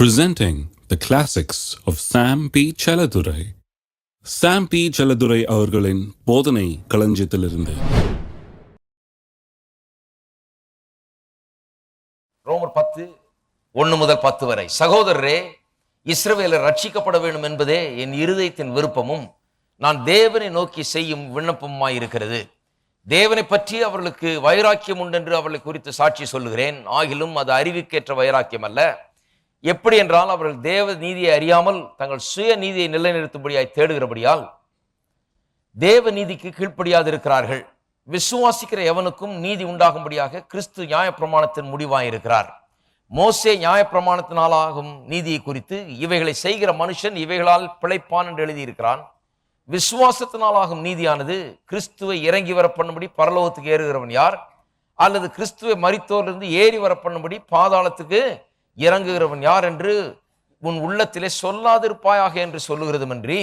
Presenting the classics of Sam P. Chaladurai. Sam P. Chaladurai அவர்களின் போதனை களஞ்சியத்திலிருந்து. ரோமர் 10 முதல் 10 வரை. சகோதரரே, இஸ்ரவேலர் ரட்சிக்கப்பட வேண்டும் என்பதே என் இருதயத்தின் விருப்பமும் நான் தேவனை நோக்கி செய்யும் விண்ணப்பமாயிருக்கிறது. தேவனை பற்றி அவர்களுக்கு வைராக்கியம் உண்டென்று அவர்களை குறித்து சாட்சி சொல்லுகிறேன். ஆகிலும் அது அறிவுக்கேற்ற வைராக்கியம் அல்ல. எப்படி என்றால், அவர்கள் தேவ நீதியை அறியாமல் தங்கள் சுய நீதியை நிலைநிறுத்தும்படியாய் தேடுகிறபடியால் தேவ நீதிக்கு கீழ்ப்படியாது இருக்கிறார்கள். விசுவாசிக்கிற எவனுக்கும் நீதி உண்டாகும்படியாக கிறிஸ்து நியாயப்பிரமாணத்தின் முடிவாயிருக்கிறார். மோசே நியாயப்பிரமாணத்தினாலாகும் நீதியை குறித்து இவைகளை செய்கிற மனுஷன் இவைகளால் பிழைப்பான் என்று எழுதியிருக்கிறான். விசுவாசத்தினாலாகும் நீதியானது கிறிஸ்துவை இறங்கி வர பண்ணும்படி பரலோகத்துக்கு ஏறுகிறவன் யார்? அல்லது கிறிஸ்துவை மரித்தோரிலிருந்து ஏறி வர பண்ணும்படி பாதாளத்துக்கு இறங்குகிறவன் யார் என்று உன் உள்ளத்திலே சொல்லாதிருப்பாயாக என்று சொல்லுகிறதுமன்றி,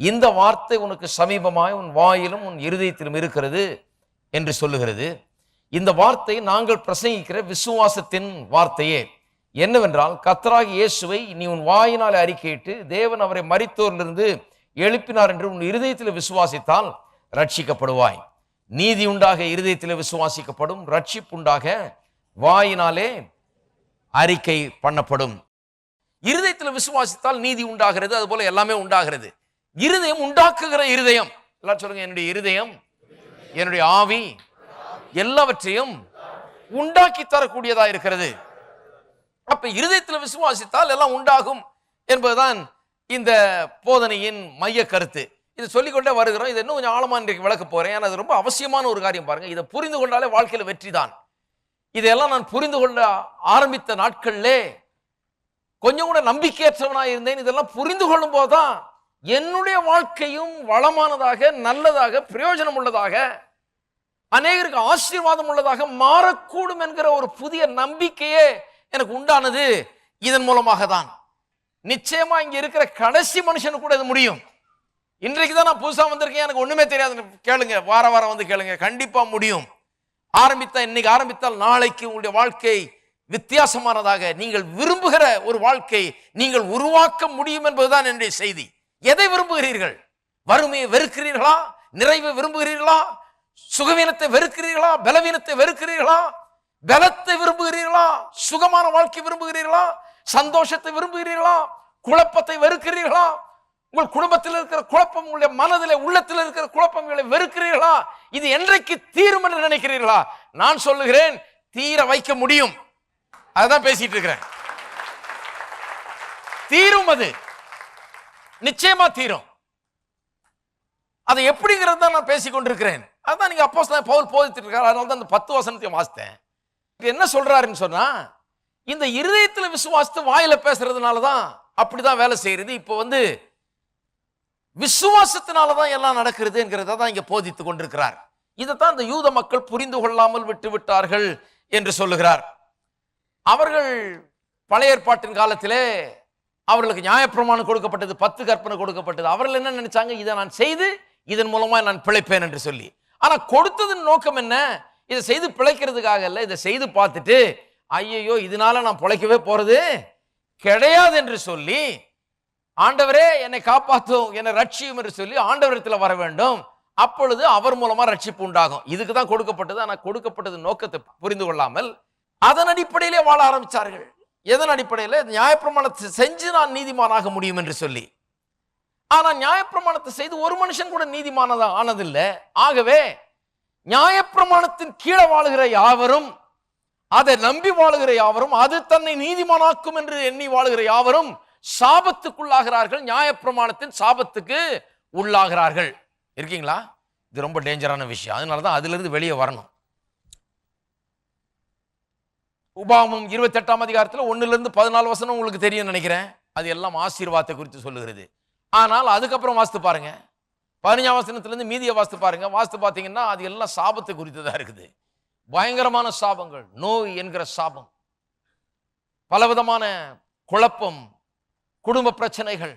இந்த வார்த்தை உனக்கு சமீபமாய் உன் வாயிலும் உன் இருதயத்திலும் இருக்கிறது என்று சொல்லுகிறது. இந்த வார்த்தை நாங்கள் பிரசங்கிக்கிற விசுவாசத்தின் வார்த்தையே. என்னவென்றால், கர்த்தராகிய இயேசுவை நீ உன் வாயினால் அறிக்கையிட்டு தேவன் அவரை மரித்தோரிலிருந்து எழுப்பினார் என்று உன் இருதயத்தில் விசுவாசித்தால் ரட்சிக்கப்படுவாய். நீதி உண்டாக இருதயத்தில் விசுவாசிக்கப்படும், ரட்சிப்புண்டாக வாயினாலே அறிக்கை பண்ணப்படும். இருதயத்தில் விசுவாசித்தால் நீதி உண்டாகிறது, அது போல எல்லாமே உண்டாகிறது. இருதயம் உண்டாக்குகிற இருதயம். எல்லாம் சொல்லுங்க, என்னுடைய இருதயம், என்னுடைய ஆவி எல்லாவற்றையும் உண்டாக்கி தரக்கூடியதா இருக்கிறது. அப்ப இருதயத்தில் விசுவாசித்தால் எல்லாம் உண்டாகும் என்பதுதான் இந்த போதனையின் மைய கருத்து. இதை சொல்லிக்கொண்டே வருகிறோம். இது இன்னும் கொஞ்சம் ஆழமா இன்றைக்கு விளக்க போறேன். ஏன்னா அது ரொம்ப அவசியமான ஒரு காரியம். பாருங்க, இதை புரிந்து கொண்டாலே வாழ்க்கையில வெற்றி தான். இதெல்லாம் நான் புரிந்து கொள்ள ஆரம்பித்த நாட்கள்லே கொஞ்சம் கூட நம்பிக்கையற்றவனாக இருந்தேன். இதெல்லாம் புரிந்து கொள்ளும் போதுதான் என்னுடைய வாழ்க்கையும் வளமானதாக, நல்லதாக, பிரயோஜனம் உள்ளதாக, அநேகருக்கு ஆசீர்வாதம் உள்ளதாக மாறக்கூடும் என்கிற ஒரு புதிய நம்பிக்கையே எனக்கு உண்டானது இதன் மூலமாக தான். நிச்சயமா இங்க இருக்கிற கடைசி மனுஷனுக்கு கூட இது முடியும். இன்றைக்கு தான் நான் புதுசா வந்திருக்கேன், எனக்கு ஒண்ணுமே தெரியாது, கேளுங்க, வார வாரம் வந்து கேளுங்க, கண்டிப்பா முடியும். இன்னைக்கு ஆரம்பித்தால் நாளைக்கு உங்களுடைய வாழ்க்கை வித்தியாசமானதாக, நீங்கள் விரும்புகிற ஒரு வாழ்க்கை நீங்கள் உருவாக்க முடியும் என்பதுதான் என்னுடைய செய்தி. எதை விரும்புகிறீர்கள்? வறுமையை வெறுக்கிறீர்களா? நிறைவை விரும்புகிறீர்களா? சுகவீனத்தை வெறுக்கிறீர்களா? பலவீனத்தை வெறுக்கிறீர்களா? பலத்தை விரும்புகிறீர்களா? சுகமான வாழ்க்கை விரும்புகிறீர்களா? சந்தோஷத்தை விரும்புகிறீர்களா? குழப்பத்தை வெறுக்கிறீர்களா? உங்கள் குடும்பத்தில் இருக்கிற குழப்பம், உங்களுடைய மனதில் உள்ளத்தில் இருக்கிற குழப்பங்களை வெறுக்கிறீர்களா? இது என்றைக்கு தீரும் என்று நினைக்கிறீர்களா? நான் சொல்லுகிறேன், தீர வைக்க முடியும். அதான் பேசிட்டு இருக்கிறேன். தீரும், அது நிச்சயமா தீரும். அது எப்படிங்கிறது தான் நான் பேசிக் கொண்டிருக்கிறேன். அதான் நீங்க அப்போஸ்தலன் பவுல் போதித்து இருக்காரு. அதனால தான் அந்த 10 வசனத்தையும் வாசித்தேன். என்ன சொல்றாருன்னு சொன்னா, இந்த இருதயத்தில் விசுவாசித்து வாயில பேசுறதுனாலதான் அப்படிதான் வேலை செய்யறது. இப்போ விசுவாசத்தினாலதான் எல்லாம் நடக்கிறது என்கிறத தான் இங்க போதித்துக் கொண்டிருக்கிறார். இதைத்தான் இந்த யூத மக்கள் புரிந்து கொள்ளாமல் விட்டு விட்டார்கள் என்று சொல்லுகிறார். அவர்கள் பழைய ஏற்பாட்டின் காலத்திலே அவர்களுக்கு நியாயப்பிரமாணம் கொடுக்கப்பட்டது, 10 கற்பனை கொடுக்கப்பட்டது. அவர்கள் என்ன நினைச்சாங்க? இதை நான் செய்து இதன் மூலமா நான் பிழைப்பேன் என்று சொல்லி. ஆனா கொடுத்ததன் நோக்கம் என்ன? இதை செய்து பிழைக்கிறதுக்காக இல்ல. இதை செய்து பார்த்துட்டு ஐயோ இதனால நான் பிழைக்கவே போறது கிடையாது என்று சொல்லி, ஆண்டவரே என்னை காப்பாற்றும், என்னை ரட்சியும் என்று சொல்லி ஆண்டவரத்தில் வர வேண்டும். அப்பொழுது அவர் மூலமா ரட்சிப்பு உண்டாகும். இதுக்கு தான் கொடுக்கப்பட்டது. ஆனால் கொடுக்கப்பட்டது நோக்கத்தை புரிந்து கொள்ளாமல் அதன் அடிப்படையிலே வாழ ஆரம்பிச்சார்கள். எதன் அடிப்படையில்? நியாயப்பிரமாணத்தை செஞ்சு நான் நீதிமானாக முடியும் என்று சொல்லி. ஆனா நியாயப்பிரமாணத்தை செய்து ஒரு மனுஷன் கூட நீதிமானதா ஆனதில்லை. ஆகவே நியாயப்பிரமாணத்தின் கீழே வாழுகிற யாவரும், அதை நம்பி வாழுகிற யாவரும், அது தன்னை நீதிமானாக்கும் என்று எண்ணி வாழுகிற யாவரும் சாபத்துக்குள்ளாகிறார்கள். நியாயப்பிரமாணத்தின் சாபத்துக்கு உள்ளாகிறார்கள். இருக்கீங்களா? இது ரொம்ப டேஞ்சரான விஷயம். அதனாலதான் அதுல இருந்து வெளியே வரணும். உபாகமம் 28ஆம் அதிகாரத்தில் 1-14 வசனம் உங்களுக்கு தெரியும் நினைக்கிறேன். அது எல்லாம் ஆசீர்வாதத்தை குறித்து சொல்லுகிறது. ஆனால் அதுக்கப்புறம் வாசித்து பாருங்க, 15ஆம் வசனத்திலிருந்து மீதியை வாசித்து பாருங்க. வாசித்து பார்த்தீங்கன்னா அது எல்லாம் சாபத்தை குறித்து தான் இருக்குது. பயங்கரமான சாபங்கள், நோய் என்கிற சாபம், பலவிதமான குழப்பம், குடும்ப பிரச்சனைகள்,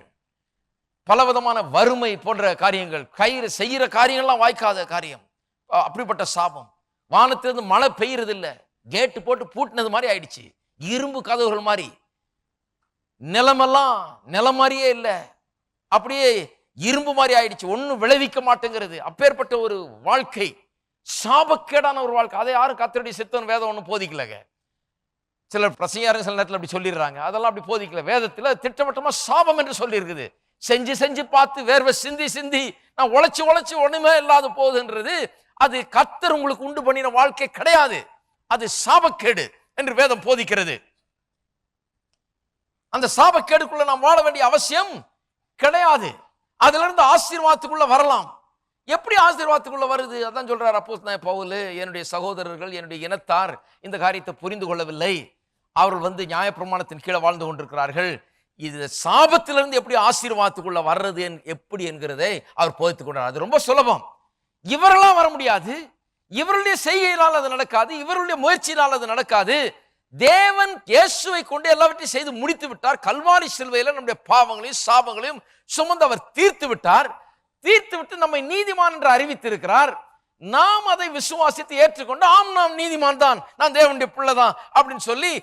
பலவிதமான வறுமை போன்ற காரியங்கள், கயிறு செய்கிற காரியங்கள்லாம் வாய்க்காத காரியம், அப்படிப்பட்ட சாபம். வானத்திலிருந்து மழை பெய்யறது இல்லை, கேட்டு போட்டு பூட்டினது மாதிரி ஆயிடுச்சு, இரும்பு கதவுகள் மாதிரி. நிலமெல்லாம் நிலம் மாதிரியே இல்லை, அப்படியே இரும்பு மாதிரி ஆயிடுச்சு, ஒன்னும் விளைவிக்க மாட்டேங்கிறது. அப்பேற்பட்ட ஒரு வாழ்க்கை, சாபக்கேடான ஒரு வாழ்க்கை. அதை யாரும் கர்த்தருடைய சித்தம் வேதம் ஒன்றும் போதிக்கலங்க. சிலர் பிரசங்கியாரங்க சில நேரத்தில் அப்படி சொல்லிடுறாங்க, அதெல்லாம் அப்படி போதிக்கல. வேதத்தில் திட்டவட்டமா சாபம் என்று சொல்லி இருக்குது. செஞ்சு செஞ்சு பார்த்து வேர்வை சிந்தி சிந்தி நான் உழைச்சு உழைச்சு ஒண்ணுமே இல்லாத போகுதுன்றது அது கர்த்தர் உங்களுக்கு உண்டு பண்ணின வாழ்க்கை கிடையாது. அது சாபக்கேடு என்று வேதம் போதிக்கிறது. அந்த சாபக்கேடுக்குள்ள நாம் வாழ வேண்டிய அவசியம் கிடையாது. அதுல இருந்து ஆசீர்வாதத்துக்குள்ள வரலாம். எப்படி ஆசீர்வாதத்துக்குள்ள வருது? அதான் சொல்றார் அப்போஸ்தலனாகிய பவுல், என்னுடைய சகோதரர்கள், என்னுடைய இனத்தார் இந்த காரியத்தை புரிந்து கொள்ளவில்லை. அவர்கள் நியாயப்பிரமாணத்தின் கீழே வாழ்ந்து கொண்டிருக்கிறார்கள். இது சாபத்திலிருந்து எப்படி ஆசீர்வாதத்துக்குள்ள வர்றது எப்படி என்கிறதை அவர் போதித்துக் கொண்டார். அது ரொம்ப சுலபம். இவரெல்லாம் வர முடியாது, இவருடைய செய்கையினால் அது நடக்காது, இவருடைய முயற்சியினால் அது நடக்காது. தேவன் இயேசுவை கொண்டு எல்லாவற்றையும் செய்து முடித்து விட்டார். கல்வாரி சிலுவையில நம்முடைய பாவங்களையும் சாபங்களையும் சுமந்து அவர் தீர்த்து விட்டார். தீர்த்து விட்டு நம்மை நீதிமான் என்று அறிவித்திருக்கிறார். நாம் அதை விசுவாசித்து ஏற்றுக்கொண்டு, ஆம் நாம் நீதிமான் தான், நான் தேவனுடைய பிள்ளை தான் அப்படின்னு சொல்லி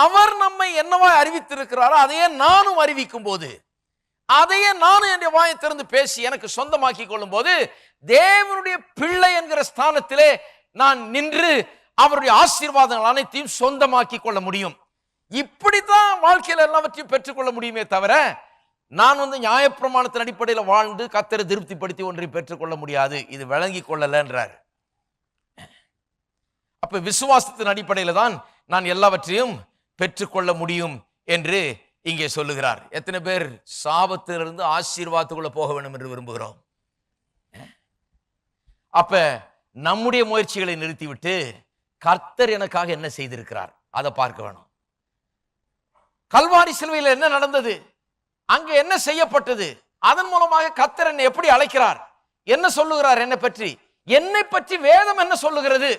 அவர் நம்மை என்னவா அறிவித்திருக்கிறாரோ அதையே நானும் அறிவிக்கும் போது, அதையே நானும் என்னுடைய வாயை திறந்து பேசி எனக்கு சொந்தமாக்கி கொள்ளும் போது, தேவனுடைய பிள்ளை என்கிற ஸ்தானத்திலே நான் நின்று அவருடைய ஆசீர்வாதங்கள் அனைத்தையும் சொந்தமாக்கி கொள்ள முடியும். இப்படித்தான் வாழ்க்கையில் எல்லாவற்றையும் பெற்றுக்கொள்ள முடியுமே தவிர, நான் நியாயப்பிரமாணத்தின் அடிப்படையில் வாழ்ந்து கர்த்தரை திருப்திப்படுத்தி ஒன்றையும் பெற்றுக்கொள்ள முடியாது. இது விளங்கி கொள்ளலன்றார். அப்ப விசுவாசத்தின் அடிப்படையில் தான் நான் எல்லாவற்றையும் பெற்றுக்கொள்ள முடியும் என்று இங்கே சொல்லுகிறார். எத்தனை பேர் சாபத்திலிருந்து ஆசீர்வாதத்துக்குள்ள போக வேண்டும் என்று விரும்புகிறோம்? அப்ப நம்முடைய முயற்சிகளை நிறுத்திவிட்டு கர்த்தர் எனக்காக என்ன செய்திருக்கிறார் அதை பார்க்க வேணும். கல்வாரி சிலுவையில் என்ன நடந்தது, அங்கே என்ன செய்யப்பட்டது, அதன் மூலமாக கர்த்தர் என்னை எப்படி அழைக்கிறார், என்ன சொல்லுகிறார் என்னை பற்றி வேதம் என்ன சொல்லுகிறது,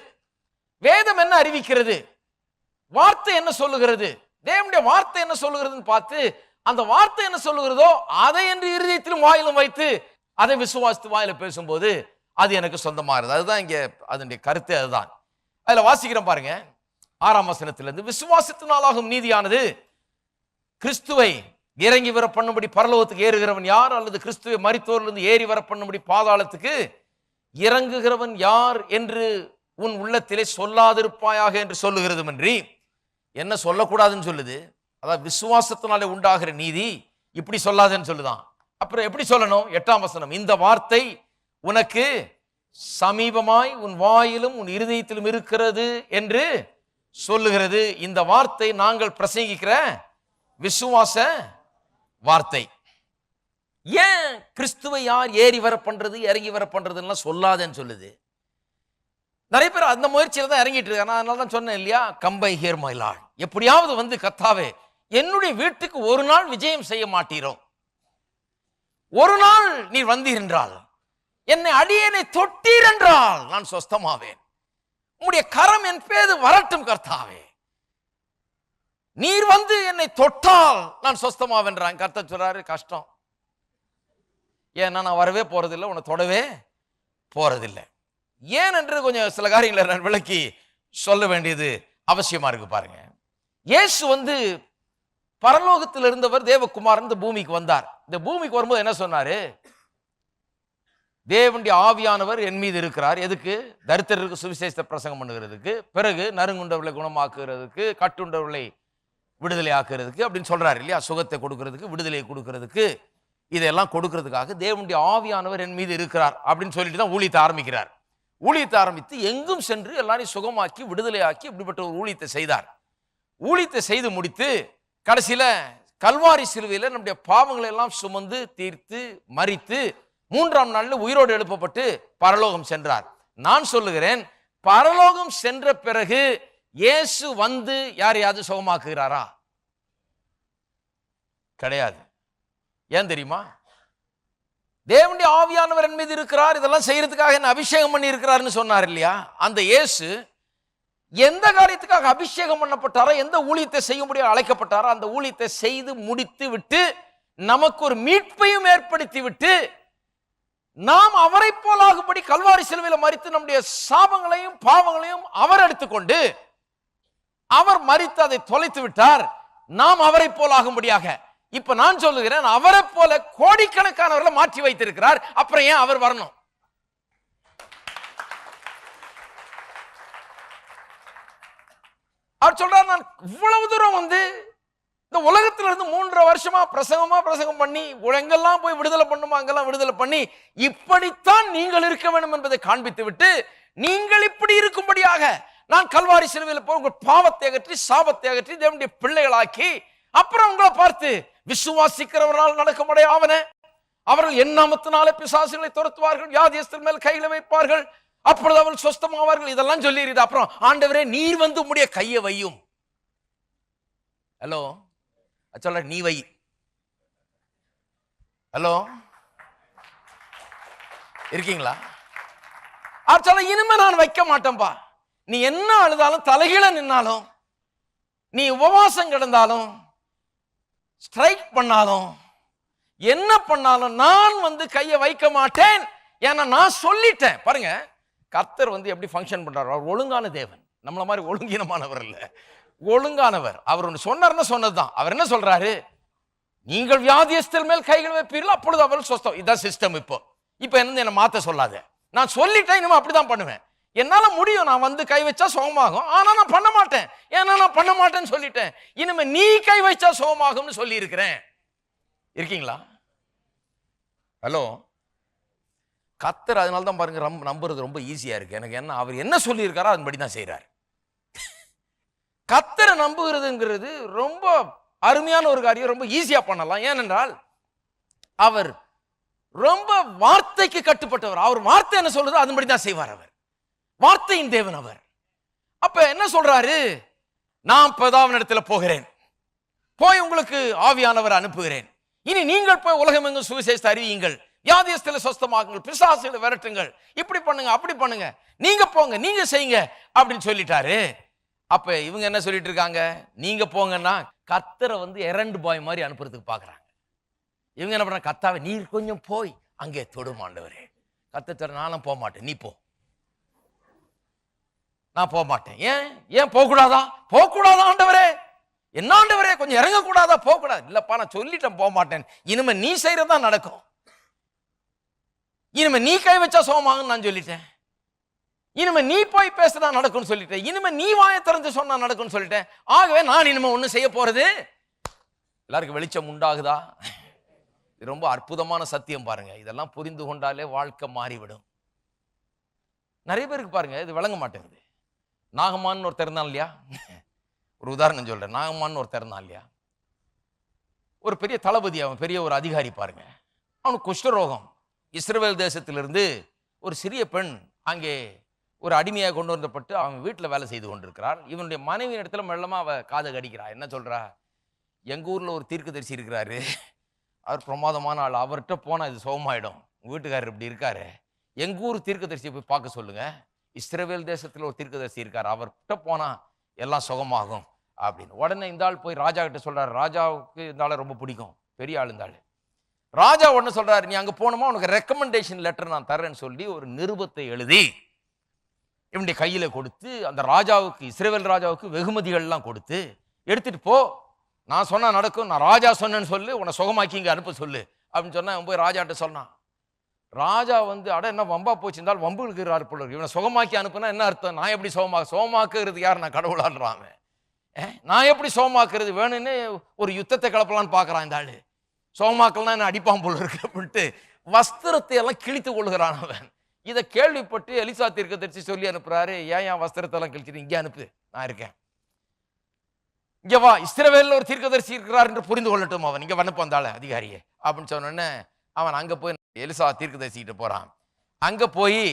வேதம் என்ன அறிவிக்கிறது, வார்த்தை என்ன சொல்லுகிறது, தேவனுடைய வார்த்தை என்ன சொல்லுகிறதுன்னு பார்த்து அந்த வார்த்தை என்ன சொல்லுகிறதோ அதை என்று இருதயத்திலும் வாயிலும் வைத்து அதை விசுவாசித்து வாயில பேசும்போது அது எனக்கு சொந்தமாகிறது. அதுதான் இங்க அதனுடைய கருத்து. அதுதான் அதுல வாசிக்கிறோம் பாருங்க, 6ஆம் வசனத்திலிருந்து, விசுவாசத்தினாலாகும் நீதியானது கிறிஸ்துவை இறங்கி வர பண்ணும்படி பரலோகத்துக்கு ஏறுகிறவன் யார், அல்லது கிறிஸ்துவை மரித்தோரிலிருந்து ஏறி வர பண்ணும்படி பாதாளத்துக்கு இறங்குகிறவன் யார் என்று உன் உள்ளத்திலே சொல்லாதிருப்பாயாக என்று சொல்லுகிறது. மன்றி என்ன சொல்லக்கூடாதுன்னு சொல்லுது. அதாவது விசுவாசத்தினாலே உண்டாகிற நீதி இப்படி சொல்லாதுன்னு சொல்லுதான். அப்புறம் எப்படி சொல்லணும்? 8ஆம் வசனம், இந்த வார்த்தை உனக்கு சமீபமாய் உன் வாயிலும் உன் இருதயத்திலும் இருக்கிறது என்று சொல்லுகிறது. இந்த வார்த்தை நாங்கள் பிரசங்கிக்கிற விசுவாச வார்த்தை. ஏன் கிறிஸ்துவை யார் ஏறி வர பண்றது இறங்கி வர பண்றதுன்னா சொல்லாதேன்னு சொல்லுது? நிறைய பேர் அந்த முயற்சியில தான் இறங்கிட்டு இருக்காங்க. அதனால தான் சொன்னேன் இல்லையா, கம்பை ஹியர் மை லார்ட், எப்படியாவது கர்த்தாவே என்னுடைய வீட்டுக்கு ஒரு நாள் விஜயம் செய்ய மாட்டீரோ, ஒரு நாள் நீர் வந்தீர் என்றால், என்னை அடியேனை தொட்டீர் என்றால் நான் சொஸ்தமாவேன், உம்முடைய கரம் என் பேது வரட்டும் கர்த்தாவே, நீர் என்னை தொட்டால் நான் சொஸ்தமாவேன்றான். கர்த்தர் சொல்றாரு, கஷ்டம், ஏன்னா நான் வரவே போறதில்லை, உன்னை தொடவே போறதில்லை. ஏன் என்று கொஞ்சம் சில காரியங்களை நான் விளக்கி சொல்ல வேண்டியது அவசியமா இருக்கு. பாருங்க, இயேசு பரலோகத்தில் இருந்தவர் தேவகுமாரன் இந்த பூமிக்கு வந்தார். இந்த பூமிக்கு வரும்போது என்ன சொன்னாரு? தேவனுடைய ஆவியானவர் என் மீது இருக்கிறார். எதுக்கு? தரித்திரருக்கு சுவிசேஷத்தை பிரசங்கம் பண்ணுகிறதுக்கு, பிறகு நறுங்குண்டவர்களை குணமாக்குறதுக்கு, கட்டுண்டவர்களை விடுதலை ஆக்குறதுக்கு அப்படின்னு சொல்றாரு இல்லையா, சுகத்தை கொடுக்கறதுக்கு, விடுதலையை கொடுக்கறதுக்கு, இதெல்லாம் கொடுக்கறதுக்காக தேவனுடைய ஆவியானவர் என் மீது இருக்கிறார் அப்படின்னு சொல்லிட்டு தான் ஊழியத்தை ஆரம்பிக்கிறார். ஊழியத்தை ஆரம்பித்து எங்கும் சென்று எல்லாரையும் சுகமாக்கி விடுதலையாக்கி இப்படிப்பட்ட ஒரு ஊழியத்தை செய்தார். ஊழியத்தை செய்து முடித்து கடைசியில கல்வாரி சிலுவையில நம்முடைய பாவங்களை எல்லாம் சுமந்து தீர்த்து மரித்து 3ஆம் நாள்ல உயிரோடு எழுப்பப்பட்டு பரலோகம் சென்றார். நான் சொல்லுகிறேன், பரலோகம் சென்ற பிறகு இயேசு யாரையாவது சுகமாக்குகிறாரா? கிடையாது. ஏன் தெரியுமா? தேவனுடைய ஆவியானவர் என் மீது இருக்கிறார், இதெல்லாம் செய்யறதுக்காக என்ன அபிஷேகம் பண்ணி இருக்கிறார்னு சொன்னார் இல்லையா. அந்த இயேசு எந்த காரியத்துக்காக அபிஷேகம் பண்ணப்பட்டாரோ, எந்த ஊழியத்தை செய்யும்படியாக அழைக்கப்பட்டாரோ அந்த ஊழியத்தை செய்து முடித்து விட்டு நமக்கு ஒரு மீட்பையும் ஏற்படுத்தி விட்டு நாம் அவரை போலாகும்படி கல்வாரி சிலுவையில் மரித்து நம்முடைய சாபங்களையும் பாவங்களையும் அவர் எடுத்துக்கொண்டு அவர் மரித்து அதை தொலைத்து விட்டார். நாம் அவரை போலாகும்படியாக இப்ப நான் சொல்லுகிறேன், அவரை போல கோடிக்கணக்கானவர்களை மாற்றி வைத்திருக்கிறார். அப்புறம் ஏன் அவர் வரணும்? அவர் சொல்றார், நான் இவ்வளவு தூரம் இந்த உலகத்துல இருந்து 3.5 வருஷமா பிரசங்கம் பண்ணி எங்கெல்லாம் போய் விடுதலை பண்ணுமா அங்கெல்லாம் விடுதலை பண்ணி இப்படித்தான் நீங்கள் இருக்க வேண்டும் என்பதை காண்பித்து விட்டு, நீங்கள் இப்படி இருக்கும்படியாக நான் கல்வாரி சிலுவையில் போய் உங்கள் பாவத்தை அகற்றி சாபத்தை அகற்றி தேவனுடைய பிள்ளைகளாக்கி அப்புறம் உங்களை பார்த்து விசுவாசிக்கிறவர்களால் நடக்கும்படி ஆவன அவர்கள் என் நாமத்தினாலே பிசாசுகளை துரத்துவார்கள், வியாதியஸ்தர் மேல் கைகளை வைப்பார்கள், அப்பொழுது அவர்கள் சொஸ்தமாவார்கள். இதெல்லாம் சொல்லிடுது. அப்புறம் ஆண்டவரே நீர் உம்முடைய கையை வையும். ஹலோ சொல்ல, நீ வை. ஹலோ இருக்கீங்களா? சொல்ல, இனிமே நான் வைக்க மாட்டேன்பா. நீ என்ன அழுதாலும், தலைகீழ நின்னாலும், நீ உபவாசம் கிடந்தாலும், ஸ்ட்ரைக் பண்ணாலும், என்ன பண்ணாலும் நான் கையை வைக்க மாட்டேன். ஏன்னா நான் சொல்லிட்டேன். பாருங்க, கர்த்தர் எப்படி ஃபங்க்ஷன் பண்றாரு. அவர் ஒழுங்கான தேவன், நம்மள மாதிரி ஒழுங்கீனமானவர் இல்ல, ஒழுங்கானவர். அவர் ஒன்று சொன்னார்னா சொன்னதுதான். அவர் என்ன சொல்றாரு? நீங்கள் வியாதியஸ்தர் மேல் கைகள் வைப்பீர்கள், அப்பொழுது அவர்கள் சொஸ்தம். இதுதான் சிஸ்டம். இப்போ என்ன மாத்த சொல்லாத. நான் சொல்லிட்டேன், இனிமே அப்படிதான் பண்ணுவேன். என்னால முடியும், நான் கை வச்சா சுகமாகும். ஆனா நான் பண்ண மாட்டேன். ஏன்னா நான் பண்ண மாட்டேன்னு சொல்லிட்டேன். இனிமே நீ கை வச்சா சுகமாகும்னு சொல்லி இருக்கிறேன். இருக்கீங்களா? ஹலோ, கர்த்தர் அதனால தான் பாருங்க நம்புறது ரொம்ப ஈஸியா இருக்கு எனக்கு. என்ன அவர் என்ன சொல்லி இருக்காரோ அதன்படி தான் செய்யறாரு. கர்த்தரை நம்புகிறதுங்கிறது ரொம்ப அருமையான ஒரு காரியம், ரொம்ப ஈஸியா பண்ணலாம். ஏனென்றால் அவர் ரொம்ப வார்த்தைக்கு கட்டுப்பட்டவர். அவர் வார்த்தை என்ன சொல்றதோ அதன்படி தான் செய்வார். அவர் வார்த்தையின் தேவன். அவர் அப்ப என்ன சொல்றாரு? நான் பிதாவினிடத்தில் போகிறேன், போய் உங்களுக்கு ஆவியானவர் அனுப்புகிறேன். இனி நீங்கள் போய் உலகமெங்கும் சுவிசேஷத்தை அறிவியுங்கள், வியாதியஸ்தரை சொஸ்தமாக்குங்கள், பிசாசுகளை விரட்டுங்கள், இப்படி பண்ணுங்க அப்படி பண்ணுங்க, நீங்க போங்க நீங்க செய்யுங்க அப்படின்னு சொல்லிட்டாரு. அப்ப இவங்க என்ன சொல்லிட்டு இருக்காங்க? நீங்க போங்கன்னா கர்த்தரை எரண்டு பாய் மாதிரி அனுப்புறதுக்கு பாக்குறாங்க. இவங்க என்ன பண்றாங்க? கர்த்தாவே நீர் கொஞ்சம் போய் அங்கே தொடுமாண்டவரே. கர்த்தர் நானும் போக மாட்டேன், நீ போ. நான் போக மாட்டேன். ஏன் போக கூடாதா? போக கூடாதா ஆண்டவரே? என்ன ஆண்டவரே, கொஞ்சம் இறங்க கூடாதா? போக கூடாது. இல்லப்பா, நான் சொல்லிட்டேன் போக மாட்டேன். இனிமே நீ செய்யறதா நடக்கும். இனிமே நீ கை வச்சா சோமாகுன்னு நான் சொல்லிட்டேன். இனிமே நீ போய் பேசுறதா நடக்கும்னு சொல்லிட்டேன். இனிமே நீ வாயை திறந்து சொன்னா நடக்கும்னு சொல்லிட்டேன். ஆகவே நான் இனிமே ஒண்ணு செய்ய போறது. எல்லாருக்கும் வெளிச்சம் உண்டாகுதா? இது ரொம்ப அற்புதமான சத்தியம் பாருங்க. இதெல்லாம் புரிந்து கொண்டாலே வாழ்க்கை மாறிவிடும். நிறைய பேருக்கு பாருங்க இது விளங்க மாட்டேங்குது. நாகமான்னு ஒருத்தர் இருந்தான் இல்லையா? ஒரு உதாரணம் சொல்றேன். நாகமான்னு ஒருத்தர் இருந்தான் இல்லையா? ஒரு பெரிய தளபதி, அவன் பெரிய ஒரு அதிகாரி பாருங்க. அவனுக்கு குஷ்டரோகம். இஸ்ரவேல் தேசத்திலிருந்து ஒரு சிறிய பெண் அங்கே ஒரு அடிமையாக கொண்டு வந்தப்பட்டு அவன் வீட்டில் வேலை செய்து கொண்டிருக்கிறார். இவனுடைய மனைவி இடத்துல மெல்லமா அவ காதை கடிக்கிறா. என்ன சொல்றா? எங்க ஊர்ல ஒரு தீர்க்கதரிசி இருக்கிறாரு, அவர் பிரமாதமான ஆள், அவர்கிட்ட போனா இது சுகமாயிடும். வீட்டுக்காரர் இப்படி இருக்காரு, எங்க ஊர் தீர்க்கதரிசியை போய் பார்க்க சொல்லுங்க. இஸ்ரவேல் தேசத்துல ஒரு தீர்க்கதரிசி இருக்காரு, அவர்கிட்ட போனா எல்லாம் சுகமாகும் அப்படின்னு. உடனே இந்த ஆள் போய் ராஜா கிட்ட சொல்றாரு. ராஜாவுக்கு இந்த ஆளை ரொம்ப பிடிக்கும், பெரிய ஆள் இந்த ஆள். ராஜா உடனே சொல்றாரு, நீ அங்க போனோமா உனக்கு ரெக்கமெண்டேஷன் லெட்டர் நான் தர்றேன்னு சொல்லி ஒரு நிருபத்தை எழுதி இவனுடைய கையில கொடுத்து, அந்த ராஜாவுக்கு, இஸ்ரவேல் ராஜாவுக்கு வெகுமதிகள்லாம் கொடுத்து, எடுத்துட்டு போ, நான் சொன்னா நடக்கும், நான் ராஜா சொன்னேன்னு சொல்லு, உன்னை சுகமாக்கி இங்க அனுப்ப சொல்லு அப்படின்னு சொன்னா அவன் போய் ராஜாட்ட சொன்னான். ராஜா அட என்ன வம்பா போச்சிருந்தால் வம்பு இருக்கிறார் போல இருக்கு, இவனை சுகமாக்கி அனுப்புனா என்ன அர்த்தம்? நான் எப்படி சுகமாக்குறது யார்? நான் கடவுளான்றான். நான் எப்படி சுகமாக்குறது? வேணும்னு ஒரு யுத்தத்தை கிளப்பலான்னு பாக்குறான் இந்த ஆளு. சுகமாக்கல்னா என்ன அடிப்பான் போல இருக்கு அப்படின்ட்டு வஸ்திரத்தை எல்லாம் கிழித்து கொள்கிறான் அவன். இதை கேள்விப்பட்டு எலிசா தீர்க்கதரிசி சொல்லி அனுப்புறாரு, ஏன் வஸ்திரத்தை எல்லாம் கிழிச்சிட்டு இங்கே அனுப்பு, நான் இருக்கேன், இங்க வா, இஸ்ரவேல்ல ஒரு தீர்க்கதரிசி இருக்கிறார் என்று புரிந்து கொள்ளட்டும், அவன் இங்க அனுப்பு வந்தால அதிகாரியே அப்படின்னு சொன்ன அவன் அங்க போய் எலிசா தீர்க்கதரிசிக்கிட்ட போறான். அங்க போய்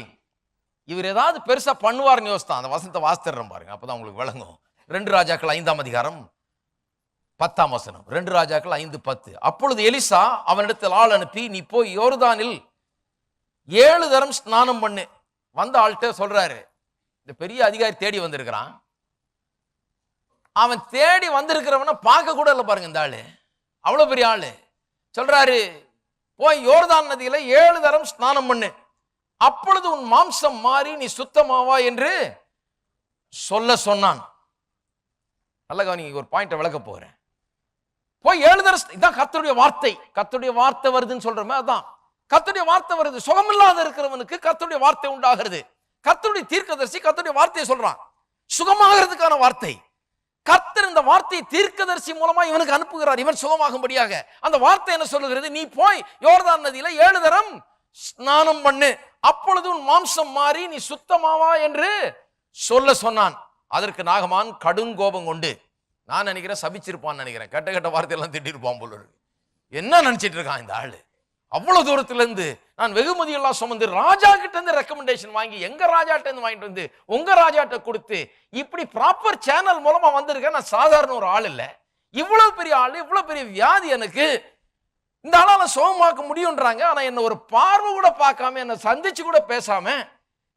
இவர் ஏதாவது பெருசா பண்ணுவார்னு யோசித்தான். அந்த வசனத்தை வாசித்துறோம் பாருங்க, அப்பதான் உங்களுக்கு விளங்கும். 2 ராஜாக்கள் 5ஆம் அதிகாரம் 10ஆம் வசனம். 2 ராஜாக்கள் 5:10. அப்பொழுது எலிசா அவனிடத்தில் ஆள் அனுப்பி, நீ போய் யோர்தானில் 7 தரம் ஸ்நானம் பண்ணு. வந்த ஆள்கிட்ட சொல்றாரு, இந்த பெரிய அதிகாரி தேடி வந்திருக்கிறான். அவன் தேடி வந்திருக்கிறவன பார்க்க கூட இல்லை பாருங்க இந்த ஆளு, அவ்வளவு பெரிய ஆளு. சொல்றாரு, போய் யோர்தான் நதியில 7 தரம் ஸ்நானம் பண்ணு, அப்பொழுது உன் மாம்சம் மாறி நீ சுத்தமாவா என்று சொல்ல சொன்னான். நல்ல கவனிங்க, ஒரு பாயிண்ட விளக்க போகிறேன். போய் 7 தடவை, இதான் கர்த்தருடைய வார்த்தை. கர்த்தருடைய வார்த்தை வருதுன்னு சொல்றோமே, அதான் கர்த்தருடைய வார்த்தை வருது. சுகமில்லாத இருக்கிறவனுக்கு கர்த்தருடைய வார்த்தை உண்டாகிறது. கர்த்தருடைய தீர்க்கதரிசி கர்த்தருடைய வார்த்தையை சொல்றான், சுகமாகிறதுக்கான வார்த்தை. கர்த்தர் இந்த வார்த்தையை தீர்க்கதரிசி மூலமா இவனுக்கு அனுப்புகிறார், இவன் சுகமாகும்படியாக. அந்த வார்த்தை என்ன சொல்லுகிறது? நீ போய் யோர்தான் நதியில 7 தரம் ஸ்நானம் பண்ணு, அப்பொழுது உன் மாம்சம் மாறி நீ சுத்தமாவா என்று சொல்ல சொன்னான். அதற்கு நாகமான் கடுங்கோபம் கொண்டு, நான் நினைக்கிறேன் சபிச்சிருப்பான்னு நினைக்கிறேன், கெட்ட கெட்ட வார்த்தையெல்லாம் திட்டிருப்பான் போல இருக்கு. என்ன நினைச்சிட்டு இருக்கான் இந்த ஆளு? அவ்வளவு தூரத்துல இருந்து நான் வெகுமதி எல்லாம் சுமந்து ராஜா கிட்ட இருந்து ரெக்கமெண்டேஷன் வாங்கி, எங்க ராஜாட்ட இருந்து வாங்கிட்டு வந்து உங்க ராஜாட்ட கொடுத்து, இப்படி ப்ராப்பர் சேனல் மூலமா வந்திருக்கேன். நான் சாதாரண ஒரு ஆள் இல்ல, இவ்வளவு பெரிய ஆளு, இவ்வளவு பெரிய வியாதி எனக்கு, இந்த ஆளால சுகமாக்க முடியும்ன்றாங்க. ஆனா என்ன ஒரு பார்வை கூட பார்க்காம, என்ன சந்திச்சு கூட பேசாம,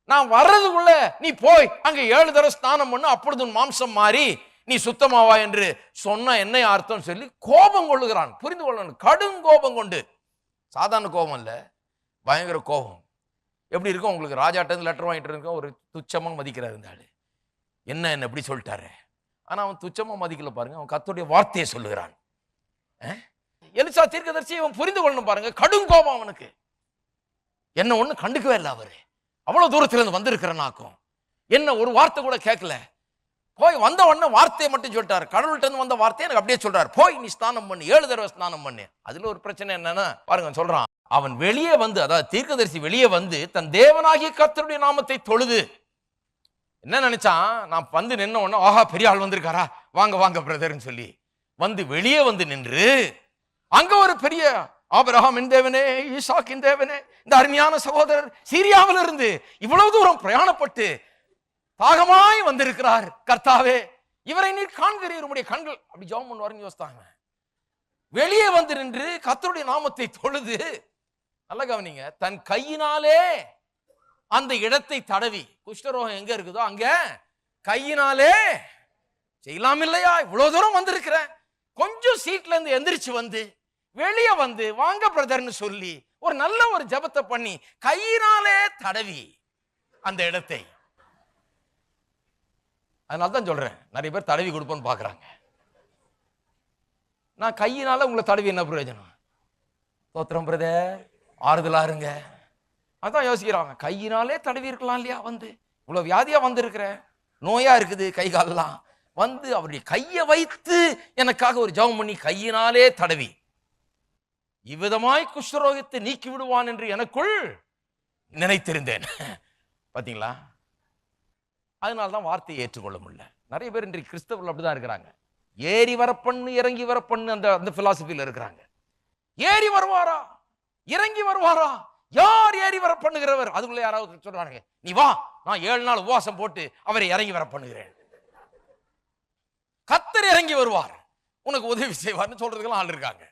நான் வர்றதுக்குள்ள நீ போய் அங்க 7 தடவை ஸ்நானம் பண்ணு, அப்பொழுது உன் மாம்சம் மாறி நீ சுத்தமாவா என்று சொன்ன என்ன அர்த்தம் சொல்லி கோபம் கொள்ளுகிறான். புரிந்து கொள்ளணும், கடும் கோபம் கொண்டு. சாதாரண கோபம் இல்ல, பயங்கர கோபம். எப்படி இருக்கும் உங்களுக்கு? ராஜாட்ட இருந்து லெட்டர் வாங்கிட்டு இருக்க, ஒரு துச்சமா மதிக்கிறார் இந்த ஆளு. என்ன எப்படி சொல்லிட்டாரு? ஆனா அவன் துச்சமா மதிக்கல பாருங்க, அவன் கர்த்தருடைய வார்த்தையை சொல்லுகிறான். எலிசா தீர்க்கதரிசி அவன் புரிந்து கொள்ளணும் பாருங்க, கடும் கோபம் அவனுக்கு. என்ன ஒண்ணு கண்டுக்கவே இல்லை அவரு, அவ்வளவு தூரத்துல இருந்து வந்திருக்கிறனாக்கும் என்ன ஒரு வார்த்தை கூட கேட்கல. போய் வந்த உடனே வார்த்தையை மட்டும் சொல்லிட்டாரு, கடவுள்கிட்ட இருந்து வந்த வார்த்தையை எனக்கு அப்படியே சொல்றாரு, போய் நீ ஸ்நானம் பண்ணு, 7 தடவை ஸ்நானம் பண்ணு. அதுல ஒரு பிரச்சனை என்னன்னா பாருங்க, சொல்றான் அவன் வெளியே வந்து, அதாவது தீர்க்கதரிசி வெளியே வந்து தன் தேவனாகிய கர்த்தருடைய நாமத்தை தொழுது. என்ன நினைச்சான்? நான் வந்து நின்ன உடனே ஆஹா பெரிய ஆள் வந்திருக்காரா, வாங்க வாங்க பிரதர்ன்னு சொல்லி வந்து வெளியே வந்து நின்று, அங்க ஒரு பெரிய ஆபிரகாமின் தேவனே, ஈசாக்கின் தேவனே, இந்த அருமையான சகோதரர் சீரியாவில் இருந்து இவ்வளவு தூரம் பிரயாணப்பட்டு தாகமாய் வந்திருக்கிறார் கர்த்தாவே, இவரை நீர் காண்கிறீர், உம்முடைய கண்கள், அப்படி ஜெபம் பண்ணுவாருன்னு யோசித்தாங்க. வெளியே வந்து நின்று கர்த்தருடைய நாமத்தை தொழுது, நல்ல கவனிங்க, தன் கையினாலே அந்த இடத்தை தடவி, குஷ்டரோகம் எங்க இருக்குதோ அங்க கையினாலே செய்யலாம் இல்லையா? இவ்வளவு தூரம் வந்திருக்கிறேன், கொஞ்சம் சீட்ல இருந்து எந்திரிச்சு வந்து வெளியே வந்து வாங்க பிரதர்னு சொல்லி ஒரு நல்ல ஒரு ஜெபத்தை பண்ணி கையினாலே தடவி அந்த இடத்தை. அதனால்தான் சொல்றேன், நிறைய பேர் தடவி கொடுப்போன்னு பாக்குறாங்க. நான் கையினால உங்களை தடவி என்ன பிரயோஜனம்? தோத்திரம் பிரதர், ஆறுதலா இருங்க. அதான் யோசிக்கிறாங்க, கையினாலே தடவி இருக்கலாம் இல்லையா? வந்து இவ்வளவு வியாதியா வந்திருக்கிற, நோயா இருக்குது கை காலெல்லாம், வந்து அவருடைய கையை வைத்து எனக்காக ஒரு ஜெபம் பண்ணி கையினாலே தடவி, இவ்விதமாய் குஷ்டரோகத்தை நீக்கி விடுவான் என்று எனக்குள் நினைத்திருந்தேன். பாத்தீங்களா? அதனால்தான் வார்த்தையை ஏற்றுக்கொள்ள முடியல. நிறைய பேர் இன்றைக்கு கிறிஸ்தவர்கள் அப்படிதான் இருக்கிறாங்க. ஏறி வர பண்ணு இறங்கி வர பண்ணு அந்த பிலாசபில இருக்கிறாங்க. ஏறி வருவாரா இறங்கி வருவாரா? யார் ஏறி வர பண்ணுகிறவர்? அதுக்குள்ள யாராவது சொல்றாங்க, நீ வா, நான் 7 நாள் உபவாசம் போட்டு அவரை இறங்கி வர பண்ணுகிறேன். கர்த்தர் இறங்கி வருவார், உனக்கு உதவி செய்வார்னு சொல்றதுக்கெல்லாம் ஆள் இருக்காங்க.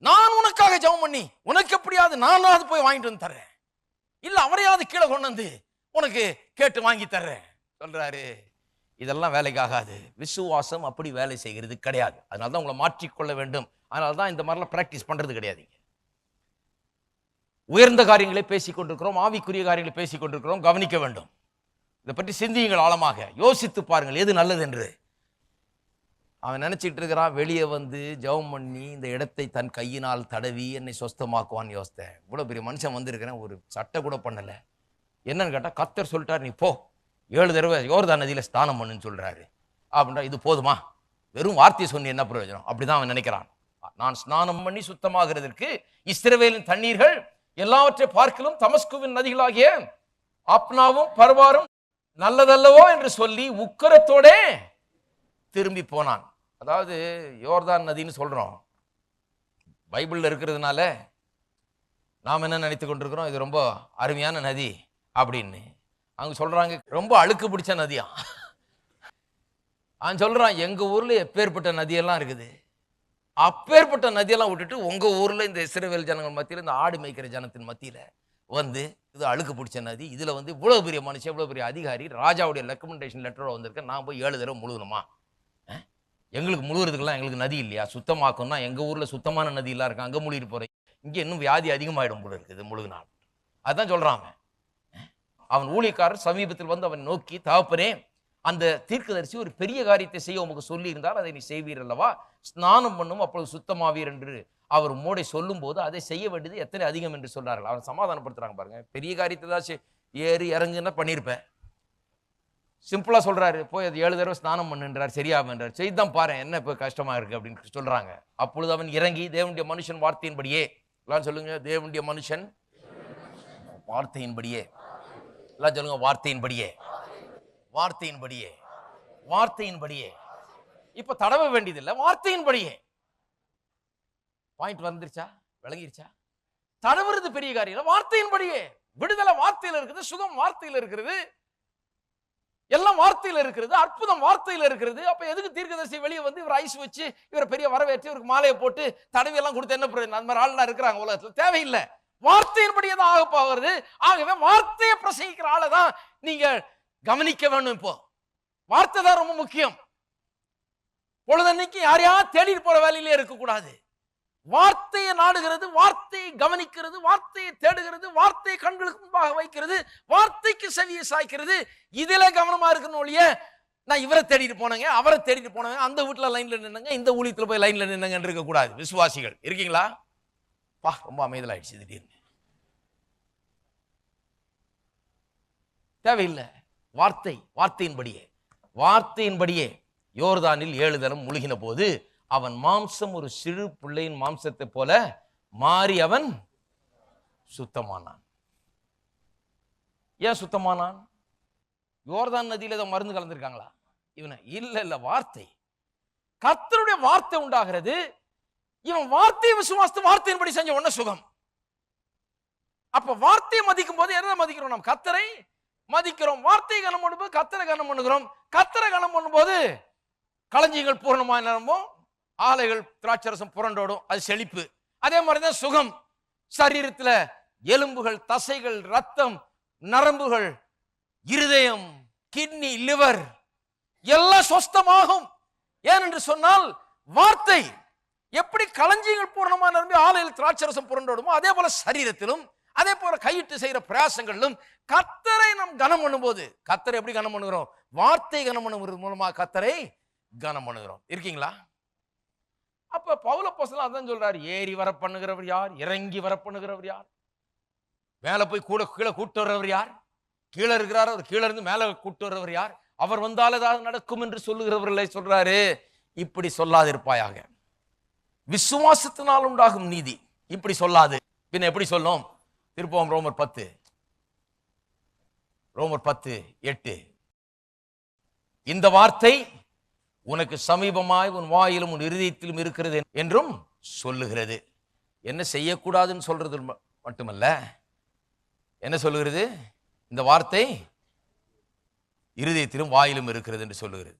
நான் உனக்காக ஜெபம் பண்ணி உனக்கு எப்படியாவது நானாவது போய் வாங்கிட்டு வந்து தர்றேன், இல்ல அவரையாவது கீழே கொண்டு வந்து உனக்கு கேட்டு வாங்கி தர்றேன் சொல்றாரு. இதெல்லாம் வேலைக்கு ஆகாது. விசுவாசம் அப்படி வேலை செய்கிறது கிடையாது. அதனாலதான் உங்களை மாற்றிக்கொள்ள வேண்டும். அதனாலதான் இந்த மாதிரிலாம் பிராக்டிஸ் பண்றது கிடையாது. உயர்ந்த காரியங்களை பேசிக் கொண்டிருக்கிறோம், ஆவிக்குரிய காரியங்களை பேசிக் கொண்டிருக்கிறோம், கவனிக்க வேண்டும். இதை பற்றி சிந்தியுங்கள், ஆழமாக யோசித்து பாருங்கள் எது நல்லது என்று. அவன் நினைச்சிட்டு இருக்கிறான், வெளியே வந்து ஜெபம் பண்ணி இந்த இடத்தை தன் கையினால் தடவி என்னை சொஸ்தமாக்குவான்னு யோசித்தேன். இவ்வளவு பெரிய மனுஷன் வந்திருக்கிறேன், ஒரு சட்டை கூட பண்ணல. என்னன்னு கேட்டா, கர்த்தர் சொல்லிட்டார் நீ போ 7 தடவை யோர்தான் நதியில ஸ்நானம் பண்ணுன்னு சொல்றாரு. அப்படின்றா இது போதுமா? வெறும் வார்த்தையை சொன்னி என்ன பிரயோஜனம்? அப்படிதான் அவன் நினைக்கிறான். நான் ஸ்நானம் பண்ணி சுத்தமாகிறதற்கு இஸ்ரவேலின் தண்ணீர்கள் எல்லாவற்றை பார்க்கலும் தமஸ்குவின் நதிகளாகிய ஆப்னாவும் பர்வாரும் நல்லதல்லவோ என்று சொல்லி உக்கரத்தோட திரும்பி போனான். அதாவது யோர்தான் நதின்னு சொல்றோம், பைபிள்ல இருக்கிறதுனால நாம் என்ன நினைத்து கொண்டிருக்கிறோம், இது ரொம்ப அருமையான நதி அப்படின்னு. அவங்க சொல்றாங்க ரொம்ப அழுக்கு பிடிச்ச நதியா. அவன் சொல்றான், எங்க ஊர்ல எப்பேற்பட்ட நதியெல்லாம் இருக்குது, அப்பேற்பட்ட நதியெல்லாம் விட்டுட்டு உங்க ஊர்ல இந்த இஸ்ரவேல் ஜனங்கள் மத்தியில, இந்த ஆடு மேய்க்கிற ஜனத்தின் மத்தியில வந்து இது அழுக்கு பிடிச்ச நதி, இதுல வந்து இவ்வளவு பெரிய மனுஷன், இவ்வளவு பெரிய அதிகாரி, ராஜாவுடைய ரெக்கமெண்டேஷன் லெட்டரோட வந்திருக்கேன், நான் போய் 7 தடவை முழுகணுமா? எங்களுக்கு முழுகிறதுக்கெல்லாம் எங்களுக்கு நதி இல்லையா? சுத்தமாக்கணும்னா எங்க ஊர்ல சுத்தமான நதி எல்லாம் இருக்கு, அங்க முழுகிட்டு போறேன், இங்க இன்னும் வியாதி அதிகமாயிடும் போல இருக்குது முழுகினால். அதுதான் சொல்றான் அவன். ஊழியக்காரர் சமீபத்தில் வந்து அவன் நோக்கி, தகப்பனே அந்த தீர்க்கதரிசி ஒரு பெரிய காரியத்தை செய்ய உமக்கு சொல்லி இருந்தால் அதை நீ செய்வீர் அல்லவா, ஸ்நானம் பண்ணும் அப்பொழுது சுத்தமாவீர் என்று அவர் மோடை சொல்லும் போது அதை செய்ய வேண்டியது எத்தனை அதிகம் என்று சொல்றார்கள். அவர் சமாதானப்படுத்துறாங்க பாருங்க. பெரிய காரியத்தை தான் ஏறி இறங்குன்னா பண்ணியிருப்பேன், சிம்பிளா சொல்றாரு, போய் அது 7 தடவை ஸ்நானம் பண்ணுன்றார், சரியாமன்றார், செய்தான் பாரு என்ன இப்ப கஷ்டமா இருக்கு அப்படின்னு சொல்றாங்க. அப்பொழுது அவன் இறங்கி தேவனுடைய மனுஷன் வார்த்தையின்படியே, எல்லாம் சொல்லுங்க, தேவனுடைய மனுஷன் வார்த்தையின்படியே, எல்லாம் சொல்லுங்க, வார்த்தையின்படியே, வார்த்தையின்படியே, வார்த்தையின்படியே. இப்ப தடவ வேண்டியதில்லை, வார்த்தையின்படியே. பாயிண்ட் வந்துருச்சா, விளங்கிருச்சா? தடவுறது பெரிய காரியம், வார்த்தையின்படியே. விடுதலை வார்த்தையில இருக்குது, சுகம் வார்த்தையில இருக்கிறது, எல்லாம் வார்த்தையில இருக்கிறது, அற்புதம் வார்த்தையில இருக்கிறது. அப்ப எதுக்கு தீர்க்கதரிசி வெளியே வந்து இவர் ஐஸ் வச்சு இவரை பெரிய வரவேற்று இவருக்கு மாலையை போட்டு தடவி எல்லாம் கொடுத்து என்ன பிரயோஜனம்? அந்த மாதிரி ஆள்லாம் இருக்கிறாங்க உலகத்துல, தேவையில்லை. வார்த்தையின்படியே தான் ஆக போகிறது. ஆகவே வார்த்தையை பிரசங்கிக்கிற ஆளை தான் நீங்க கவனிக்க வேண்டும். இப்போ வார்த்தை தான் ரொம்ப முக்கியம். பொழுதன்னைக்கு யாரையா தேடிட்டு போற வேலையிலே இருக்கக்கூடாது. வார்த்தையை நாடுகிறது, வார்த்தையை கவனிக்கிறது, வார்த்தையை தேடுகிறது, வார்த்தையை கண்களுக்கு முன்பாக வைக்கிறது, வார்த்தைக்கு செவியை சாய்க்கிறது. இதுல கவனமா இருக்கணும் ஒழிய, நான் இவரை தேடிட்டு போனேங்க, அவரை தேடிட்டு போனேங்க, அந்த வீட்டுல லைன்ல நின்னுங்க, இந்த ஊழியத்துல போய் லைன்ல நின்னுங்க இருக்க கூடாது. விசுவாசிகள் இருக்கீங்களா? பா, ரொம்ப அமைதலாயிடுச்சு திடீர்னு. தேவையில்லை. வார்த்தை, வார்த்தையின்படியே, வார்த்தையின்படியே. யோர்தானில் 7 தரம் முழுகின போது அவன் மாம்சம் ஒரு சிறு பிள்ளையின் மாம்சத்தை போல மாறி அவன் சுத்தமானான். ஏன் சுத்தமானான்? யோர்தான் நதியில ஏதோ மருந்து கலந்துருக்காங்களா இவனை? இல்ல, வார்த்தை, கர்த்தருடைய வார்த்தை உண்டாகிறது. இவன் வார்த்தையை விசுவாசித்து வார்த்தையின்படி செஞ்ச உடனே சுகம். அப்ப வார்த்தையை மதிக்கும் போது எதை மதிக்கிறோம்? நாம் கர்த்தரை மதிக்கிறோம். வார்த்தையை கனம் பண்ணும்போது கர்த்தரை கனம் பண்ணுகிறோம். கர்த்தரை கனம் பண்ணும்போது களஞ்சியங்கள் பூர்ணமாக நிரம்பும், ஆலைகள் திராட்சரசம் புரண்டோடும், அது செழிப்பு. அதே மாதிரிதான் சுகம். சரீரத்துல எலும்புகள், தசைகள், ரத்தம், நரம்புகள், இருதயம், கிட்னி, லிவர் எல்லாம் சொஸ்தமாகும். ஏனென்று சொன்னால் வார்த்தை எப்படி களஞ்சியங்கள் பூர்ணமாக நிரம்பி ஆலையில் திராட்சரசம் புரண்டோடுமோ அதே போல சரீரத்திலும், அதே போல கையிட்டு செய்யற பிரயாசங்களிலும் கர்த்தரை நாம் கனம் பண்ணும்போது, கர்த்தரை எப்படி கனம் பண்ணுகிறோம்? வார்த்தை கனம் பண்ணுவது மூலமா கர்த்தரை கனம் பண்ணுகிறோம். இருக்கீங்களா? அப்ப பவுல் அப்போஸ்தலன் அதான் சொல்றாரு, ஏறி வர பண்ணுகிறவர் யார்? இறங்கி வர பண்ணுகிறவர் யார்? மேல போய் கீழே கூட்டு வர்றவர் யார்? கீழே இருக்கிறார், அவர் கீழே இருந்து மேல கூட்டு வர்றவர் யார்? அவர் வந்தால் ஏதாவது நடக்கும் என்று சொல்லுகிறவர்களை சொல்றாரு. இப்படி சொல்லாதிருப்பாயாக. விசுவாசத்தினால் உண்டாகும் நீதி இப்படி சொல்லாது. பின்ன எப்படி சொல்லும்? திருப்போம் ரோமர் 10:8. இந்த வார்த்தை உனக்கு சமீபமாய் உன் வாயிலும் உன் இருதயத்திலும் இருக்கிறது என்றும் சொல்லுகிறது. என்ன செய்யக்கூடாதுன்னு சொல்றது மட்டுமல்ல, என்ன சொல்லுகிறது? இந்த வார்த்தை இருதயத்திலும் வாயிலும் இருக்கிறது என்று சொல்லுகிறது.